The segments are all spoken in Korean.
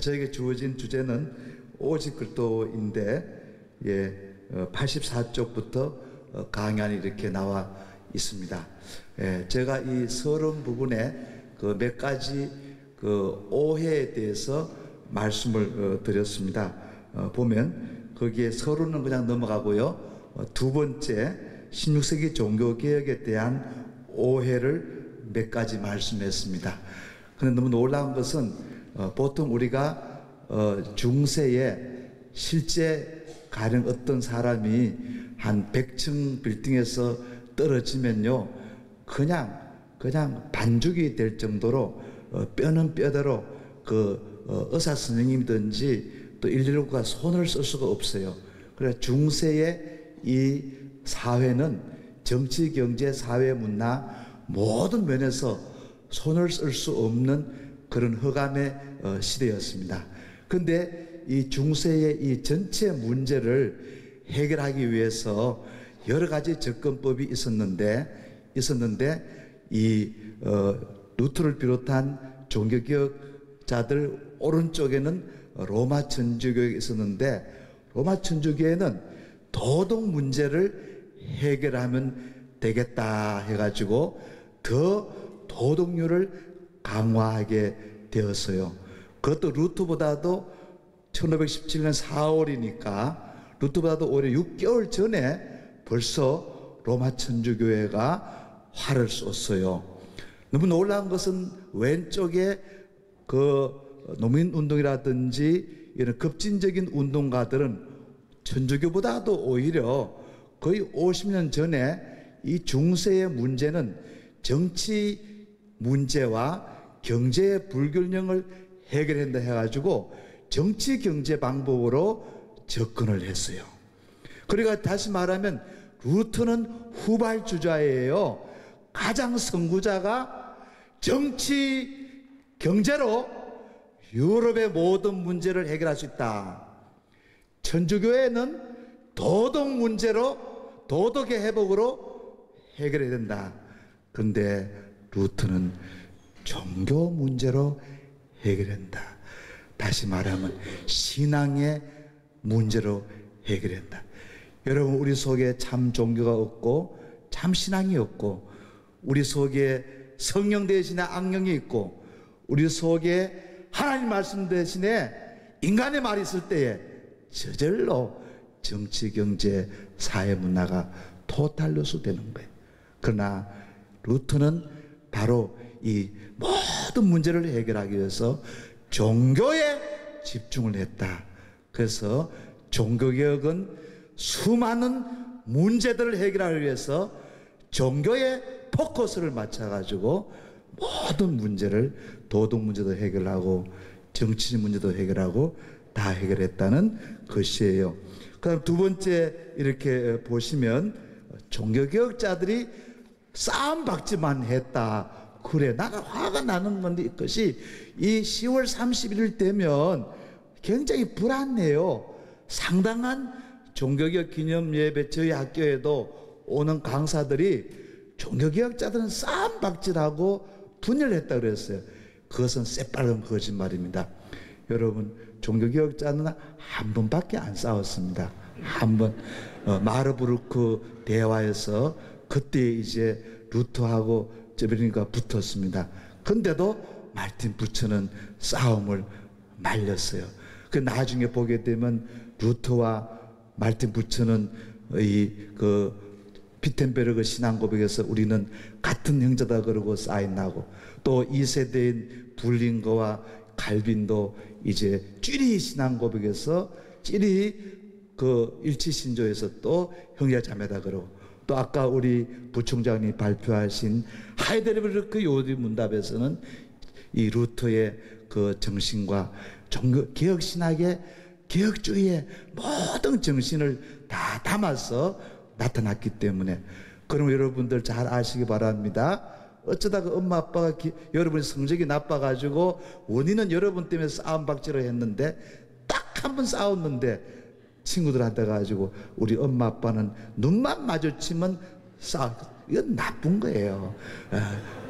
저에게 주어진 주제는 오직 그리스도인데 84쪽부터 강연이 이렇게 나와 있습니다. 제가 이 서론 부분에 그 몇 가지 그 오해에 대해서 말씀을 드렸습니다. 보면 거기에 서론은 그냥 넘어가고요. 두 번째 16세기 종교개혁에 대한 오해를 몇 가지 말씀했습니다. 그런데 너무 놀라운 것은 보통 우리가 중세에 실제 가령 어떤 사람이 한 100층 빌딩에서 떨어지면요 그냥 반죽이 될 정도로 뼈는 뼈대로 그 의사 선생님이든지 또 119가 손을 쓸 수가 없어요. 그래서 중세의 이 사회는 정치, 경제, 사회, 문화 모든 면에서 손을 쓸 수 없는 그런 흑암의 시대였습니다. 그런데 이 중세의 이 전체 문제를 해결하기 위해서 여러 가지 접근법이 있었는데 이 루터를 비롯한 종교개혁자들 오른쪽에는 로마 천주교가 있었는데 로마 천주교회는 도덕 문제를 해결하면 되겠다 해가지고 더 도덕률을 강화하게 되었어요. 그것도 루터보다도 1517년 4월이니까 루터보다도 오히려 6개월 전에 벌써 로마 천주교회가 활을 쏘았어요. 너무 놀라운 것은 왼쪽에 그 노민운동이라든지 이런 급진적인 운동가들은 천주교보다도 오히려 거의 50년 전에 이 중세의 문제는 정치 문제와 경제의 불균형을 해결한다 해가지고 정치 경제 방법으로 접근을 했어요. 그러니까 다시 말하면 루터는 후발주자예요. 가장 선구자가 정치 경제로 유럽의 모든 문제를 해결할 수 있다. 천주교회는 도덕 문제로 도덕의 회복으로 해결해야 된다. 그런데 루터는 종교 문제로 해결한다. 다시 말하면 신앙의 문제로 해결한다. 여러분, 우리 속에 참 종교가 없고 참 신앙이 없고 우리 속에 성령 대신에 악령이 있고 우리 속에 하나님 말씀 대신에 인간의 말이 있을 때에 저절로 정치, 경제, 사회, 문화가 토탈로스 되는 거예요. 그러나 루터는 바로 이 모든 문제를 해결하기 위해서 종교에 집중을 했다. 그래서 종교개혁은 수많은 문제들을 해결하기 위해서 종교에 포커스를 맞춰가지고 모든 문제를 도덕 문제도 해결하고 정치 문제도 해결하고 다 해결했다는 것이에요. 그다음 두 번째 이렇게 보시면 종교개혁자들이 싸움박지만 했다. 그래, 나는 화가 나는 건데 이것이 이 10월 31일 되면 굉장히 불안해요. 상당한 종교개혁 기념 예배 저희 학교에도 오는 강사들이 종교개혁자들은 싸움박질하고 분열했다고 그랬어요. 그것은 새빨간 거짓말입니다. 여러분, 종교개혁자는 한 번밖에 안 싸웠습니다. 한 번 마르부르크 대화에서 그때 이제 루터하고 저베르니가 붙었습니다. 근데도 마르틴 부처는 싸움을 말렸어요. 그 나중에 보게 되면 루터와 마르틴 부처는 비텐베르그 신앙고백에서 우리는 같은 형제다 그러고 사인하고 또 2세대인 불링거와 칼빈도 이제 쥐리 신앙고백에서 쥐리 그 일치신조에서 또 형제자매다 그러고 또 아까 우리 부총장이 발표하신 하이델베르크 요리 문답에서는 이 루터의 그 정신과 종교 개혁 신학의 개혁주의의 모든 정신을 다 담아서 나타났기 때문에 그럼 여러분들 잘 아시기 바랍니다. 어쩌다가 엄마 아빠가 여러분의 성적이 나빠가지고 원인은 여러분 때문에 싸움박질을 했는데 딱 한 번 싸웠는데 친구들한테 가지고 우리 엄마 아빠는 눈만 마주치면 이건 나쁜 거예요.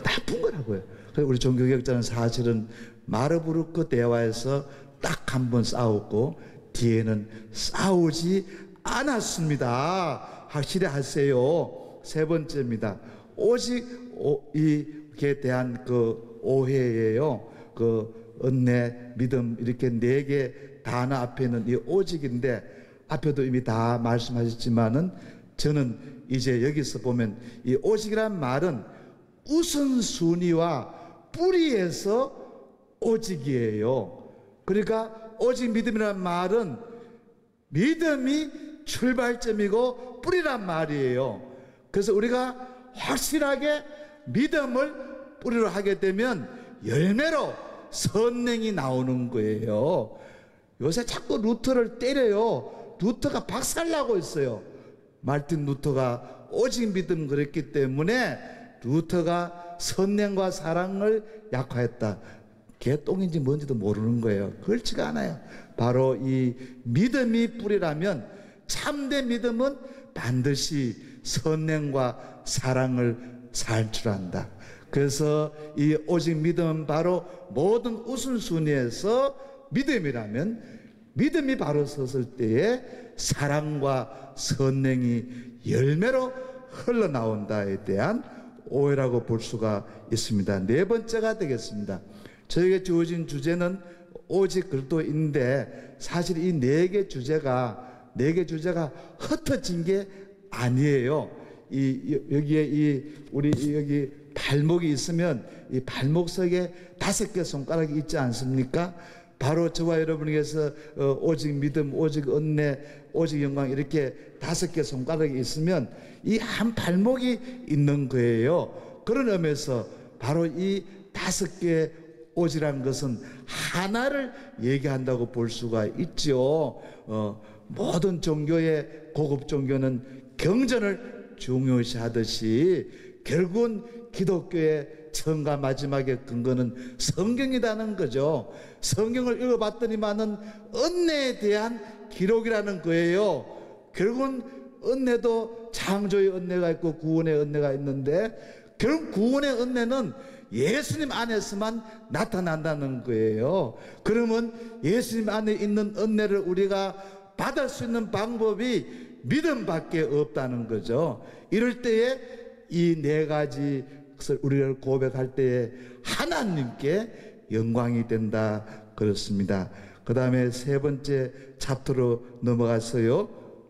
나쁜 거라고요. 그래서 우리 종교개혁자는 사실은 마르부르크 대화에서 딱 한 번 싸웠고 뒤에는 싸우지 않았습니다. 확실히 하세요. 세 번째입니다. 오직 이에 대한 그 오해예요. 그 은혜, 믿음 이렇게 네 개 단어 앞에는 이 오직인데 앞에도 이미 다 말씀하셨지만은 저는 이제 여기서 보면 이 오직이란 말은 우선순위와 뿌리에서 오직이에요. 그러니까 오직 믿음이란 말은 믿음이 출발점이고 뿌리란 말이에요. 그래서 우리가 확실하게 믿음을 뿌리로 하게 되면 열매로 선행이 나오는 거예요. 요새 자꾸 루터를 때려요. 루터가 박살나고 있어요. 말틴 루터가 오직 믿음 그랬기 때문에 루터가 선행과 사랑을 약화했다. 개똥인지 뭔지도 모르는 거예요. 그렇지가 않아요. 바로 이 믿음이 뿌리라면 참된 믿음은 반드시 선행과 사랑을 살 줄 안다. 그래서 이 오직 믿음은 바로 모든 우선순위에서 믿음이라면 믿음이 바로 섰을 때에 사랑과 선행이 열매로 흘러나온다에 대한 오해라고 볼 수가 있습니다. 네 번째가 되겠습니다. 저에게 주어진 주제는 오직 그리스도인데 사실 이 네 개 주제가 흩어진 게 아니에요. 여기에 우리 여기 발목이 있으면 이 발목석에 5개 손가락이 있지 않습니까? 바로 저와 여러분에게서 오직 믿음, 오직 은혜, 오직 영광 이렇게 5개 손가락이 있으면 이 한 발목이 있는 거예요. 그런 의미에서 바로 이 5개 오직이라는 것은 하나를 얘기한다고 볼 수가 있죠. 모든 종교의 고급 종교는 경전을 중요시하듯이 결국은 기독교의 처음과 마지막의 근거는 성경이라는 거죠. 성경을 읽어봤더니만은 은혜에 대한 기록이라는 거예요. 결국은 은혜도 창조의 은혜가 있고 구원의 은혜가 있는데 결국 구원의 은혜는 예수님 안에서만 나타난다는 거예요. 그러면 예수님 안에 있는 은혜를 우리가 받을 수 있는 방법이 믿음밖에 없다는 거죠. 이럴 때에 이 네 가지 것을 우리를 고백할 때에 하나님께 영광이 된다 그렇습니다. 그 다음에 세 번째 챕터로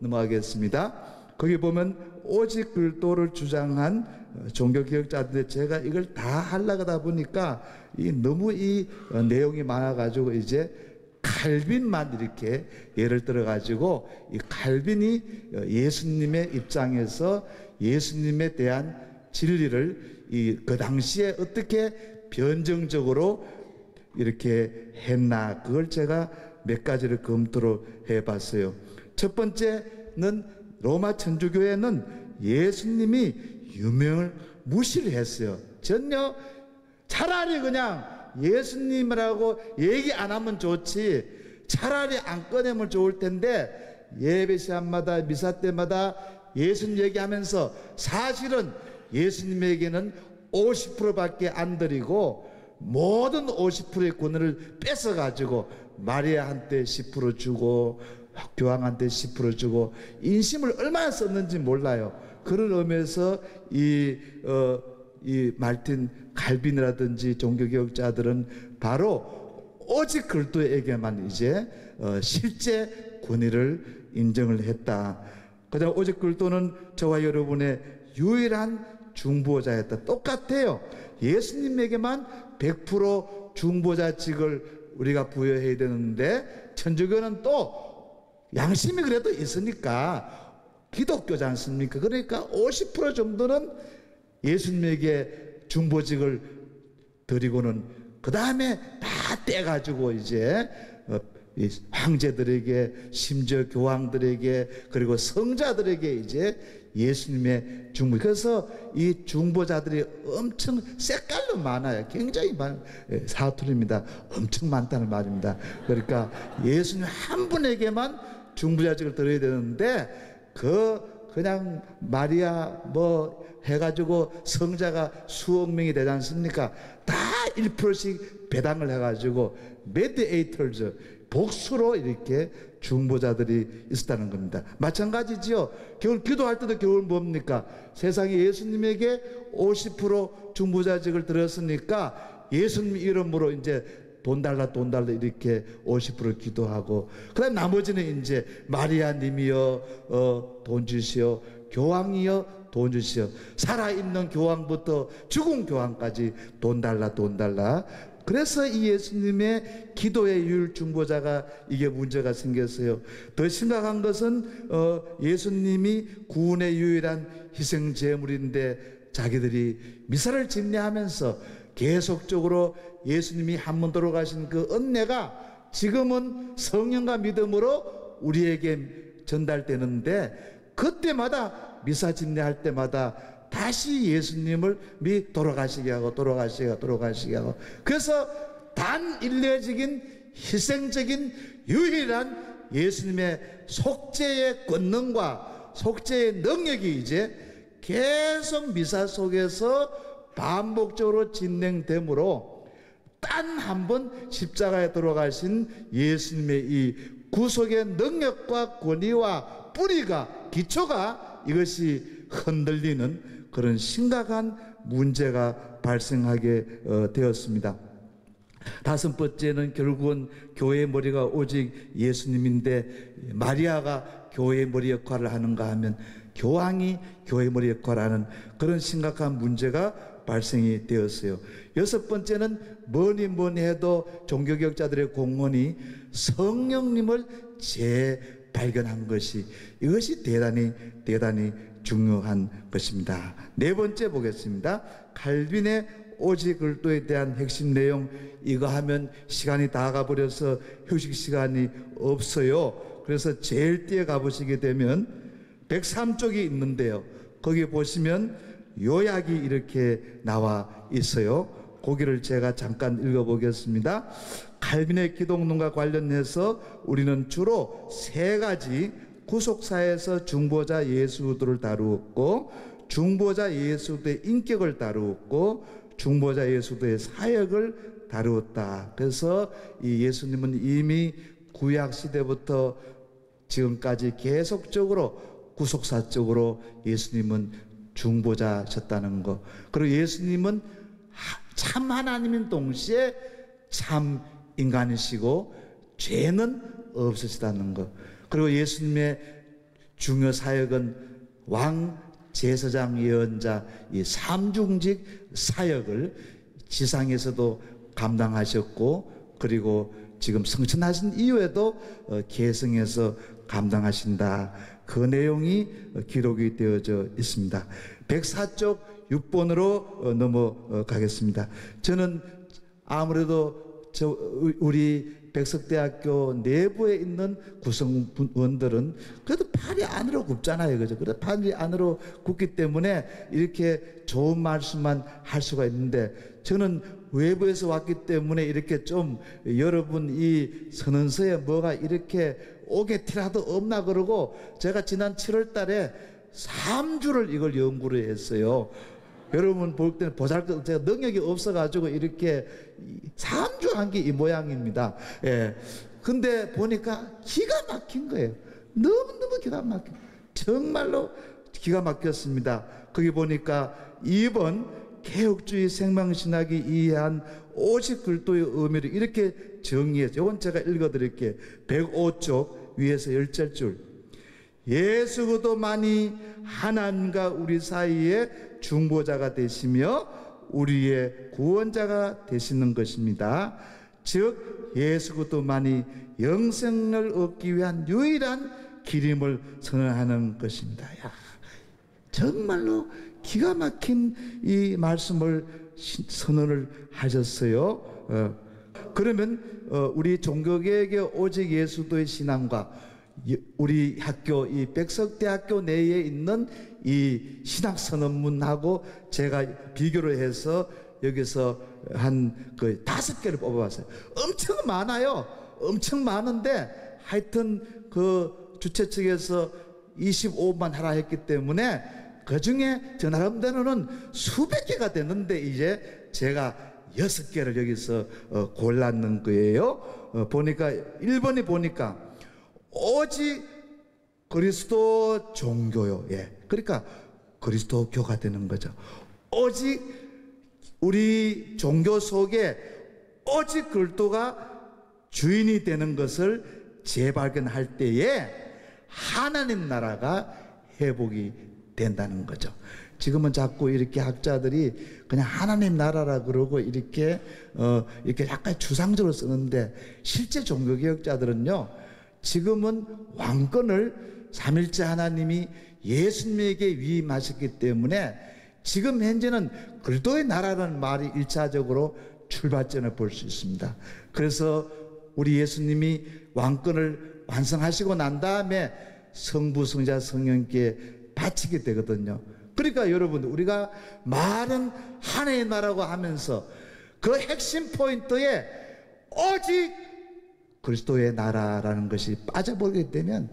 넘어가겠습니다. 거기 보면 오직 그리스도를 주장한 종교개혁자들인데 제가 이걸 다 하려고 하다 보니까 너무 이 내용이 많아가지고 이제 칼빈만 이렇게 예를 들어가지고 이 칼빈이 예수님의 입장에서 예수님에 대한 진리를 그 당시에 어떻게 변증적으로 이렇게 했나 그걸 제가 몇 가지를 검토를 해봤어요. 첫 번째는 로마 천주교회는 예수님이 유명을 무시를 했어요. 전혀 차라리 그냥 예수님이라고 얘기 안 하면 좋지 차라리 안 꺼내면 좋을 텐데 예배 시간마다 미사 때마다 예수님 얘기하면서 사실은 예수님에게는 50%밖에 안 드리고 모든 50%의 권한을 뺏어가지고 마리아한테 10% 주고 교황한테 10% 주고 인심을 얼마나 썼는지 몰라요. 그런 의미에서 이 말틴 칼빈이라든지 종교개혁자들은 바로 오직 그리스도에게만 이제 실제 권위를 인정을 했다. 그다음 오직 그리스도는 저와 여러분의 유일한 중보자였다. 똑같아요. 예수님에게만 100% 중보자직을 우리가 부여해야 되는데 천주교는 또 양심이 그래도 있으니까 기독교지 않습니까? 그러니까 50% 정도는 예수님에게 중보직을 드리고는 그 다음에 다 떼가지고 이제 황제들에게 심지어 교황들에게 그리고 성자들에게 이제 예수님의 중보. 그래서 이 중보자들이 엄청 색깔로 많아요. 굉장히 많은 사투리입니다. 엄청 많다는 말입니다. 그러니까 예수님 한 분에게만 중보자직을 드려야 되는데 그냥 마리아 뭐 해가지고 성자가 수억 명이 되지 않습니까? 다 1%씩 배당을 해가지고 메디에이터즈 복수로 이렇게 중보자들이 있었다는 겁니다. 마찬가지지요. 겨울 기도할 때도 겨울 뭡니까? 세상에 예수님에게 50% 중보자직을 들었으니까 예수님 이름으로 이제 돈 달라 이렇게 50% 기도하고, 그다음 나머지는 이제 마리아님이여 돈 주시오, 교황이여 돈 주시오, 살아있는 교황부터 죽은 교황까지 돈 달라. 그래서 이 예수님의 기도의 유일 중보자가 이게 문제가 생겼어요. 더 심각한 것은 예수님이 구원의 유일한 희생 제물인데 자기들이 미사를 집례하면서 계속적으로 예수님이 한 번 돌아가신 그 은혜가 지금은 성령과 믿음으로 우리에게 전달되는데, 그때마다 미사 집례할 때마다 다시 예수님을 돌아가시게 하고 그래서 단일례적인 희생적인 유일한 예수님의 속죄의 권능과 속죄의 능력이 이제 계속 미사 속에서 반복적으로 진행되므로 단 한 번 십자가에 돌아가신 예수님의 이 구속의 능력과 권위와 뿌리가, 기초가 이것이 흔들리는 그런 심각한 문제가 발생하게 되었습니다. 다섯 번째는 결국은 교회의 머리가 오직 예수님인데, 마리아가 교회의 머리 역할을 하는가 하면 교황이 교회의 머리 역할을 하는 그런 심각한 문제가 발생이 되었어요. 여섯 번째는 뭐니 해도 종교개혁자들의 공헌이 성령님을 재발견한 것이, 이것이 대단히 중요한 것입니다. 네 번째 보겠습니다. 칼빈의 오직 글도에 대한 핵심 내용, 이거 하면 시간이 다 가버려서 휴식 시간이 없어요. 그래서 제일 뒤에 가보시게 되면 103쪽이 있는데요, 거기 보시면 요약이 이렇게 나와 있어요. 거기를 제가 잠깐 읽어보겠습니다. 칼빈의 기독론과 관련해서 우리는 주로 세 가지 구속사에서 중보자 예수들을 다루었고, 중보자 예수들의 인격을 다루었고, 중보자 예수들의 사역을 다루었다. 그래서 이 예수님은 이미 구약 시대부터 지금까지 계속적으로 구속사적으로 예수님은 중보자셨다는 거, 그리고 예수님은 참 하나님인 동시에 참 인간이시고 죄는 없으시다는 거, 그리고 예수님의 중요 사역은 왕, 제사장, 예언자 이 삼중직 사역을 지상에서도 감당하셨고, 그리고 지금 성천하신 이후에도 계승해서 감당하신다. 그 내용이 기록이 되어져 있습니다. 104쪽 6번으로 넘어가겠습니다. 저는 아무래도 우리 백석대학교 내부에 있는 구성원들은 그래도 팔이 안으로 굽잖아요, 그죠? 그래도 팔이 안으로 굽기 때문에 이렇게 좋은 말씀만 할 수가 있는데, 저는 외부에서 왔기 때문에 이렇게 좀 여러분 이 선언서에 뭐가 이렇게 오게티라도 없나 그러고, 제가 지난 7월 달에 3주를 이걸 연구를 했어요. 여러분 볼 때는 보잘것 제가 능력이 없어가지고 이렇게 3주 한 게 이 모양입니다. 예. 근데 보니까 기가 막힌 거예요. 너무너무 기가 막힌, 정말로 기가 막혔습니다. 거기 보니까 2번 개혁주의 생명신학이 이해한 오직 글도의 의미를 이렇게 정의했어요. 이건 제가 읽어드릴게요. 105쪽 위에서 17줄. 예수 그리스도만이 하나님과 우리 사이에 중보자가 되시며 우리의 구원자가 되시는 것입니다. 즉 예수 그리스도만이 영생을 얻기 위한 유일한 길임을 선언하는 것입니다. 야, 정말로 기가 막힌 이 말씀을 선언을 하셨어요. 그러면 우리 종교개혁의 오직 예수도의 신앙과 우리 학교 이 백석대학교 내에 있는 이 신학선언문하고 제가 비교를 해서 여기서 한 그 5개를 뽑아봤어요. 엄청 많아요. 엄청 많은데 하여튼 그 주최 측에서 25만 하라 했기 때문에 그 중에 저 나름대로는 수백 개가 됐는데, 이제 제가 6개를 여기서 골랐는 거예요. 보니까 1번이 보니까 오직 그리스도 종교요. 예. 그러니까 그리스도교가 되는 거죠. 오직 우리 종교 속에 오직 그리스도가 주인이 되는 것을 재발견할 때에 하나님 나라가 회복이 된다는 거죠. 지금은 자꾸 이렇게 학자들이 그냥 하나님 나라라 그러고 이렇게 약간 주상적으로 쓰는데, 실제 종교개혁자들은요, 지금은 왕권을 삼일째 하나님이 예수님에게 위임하셨기 때문에 지금 현재는 그리스도의 나라라는 말이 1차적으로 출발점을 볼 수 있습니다. 그래서 우리 예수님이 왕권을 완성하시고 난 다음에 성부, 성자, 성령께 바치게 되거든요. 그러니까 여러분, 우리가 말은 하나의 나라고 하면서 그 핵심 포인트에 오직 그리스도의 나라라는 것이 빠져버리게 되면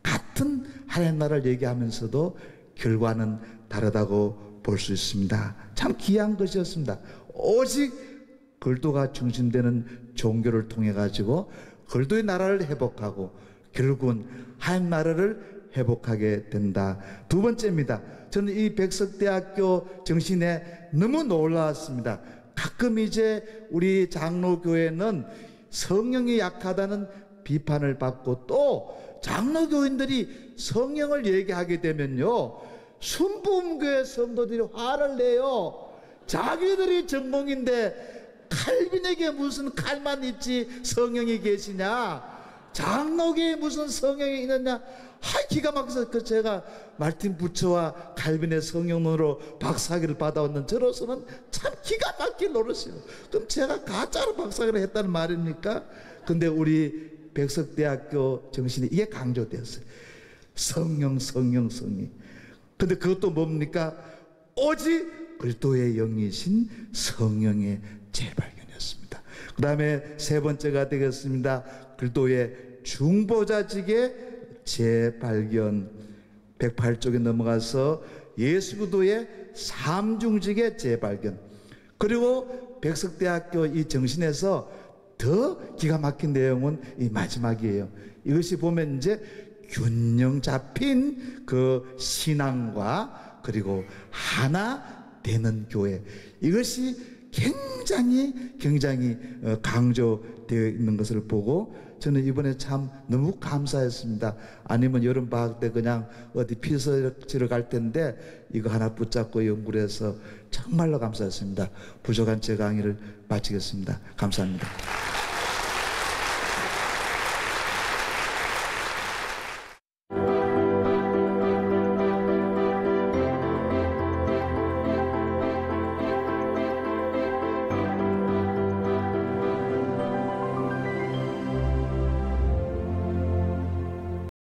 같은 하나님 나라를 얘기하면서도 결과는 다르다고 볼 수 있습니다. 참 귀한 것이었습니다. 오직 그리스도가 중심되는 종교를 통해 가지고 그리스도의 나라를 회복하고 결국은 하나님 나라를 회복하게 된다. 두 번째입니다. 저는 이 백석대학교 정신에 너무 놀라웠습니다. 가끔 이제 우리 장로교회는 성령이 약하다는 비판을 받고, 또 장로교인들이 성령을 얘기하게 되면요, 순복음교회 성도들이 화를 내요. 자기들이 전공인데 칼빈에게 무슨 칼만 있지 성령이 계시냐, 장로교에 무슨 성령이 있느냐. 기가 막혀서 제가 말틴 부처와 칼빈의 성령론으로 박사학위를 받아왔는 저로서는 참 기가 막힌 노릇이에요. 그럼 제가 가짜로 박사학위를 했다는 말입니까? 근데 우리 백석대학교 정신이 이게 강조되었어요. 성령. 근데 그것도 뭡니까? 오직 그리스도의 영이신 성령의 재발견이었습니다. 그 다음에 세 번째가 되겠습니다. 그리스도의 중보자직의 재발견. 108쪽에 넘어가서 예수 그리스도의 삼중직의 재발견. 그리고 백석대학교 이 정신에서 더 기가 막힌 내용은 이 마지막이에요. 이것이 보면 이제 균형 잡힌 그 신앙과 그리고 하나 되는 교회, 이것이 굉장히 강조되어 있는 것을 보고 저는 이번에 참 너무 감사했습니다. 아니면 여름 방학 때 그냥 어디 피서지러 갈 텐데 이거 하나 붙잡고 연구를 해서 정말로 감사했습니다. 부족한 제 강의를 마치겠습니다. 감사합니다.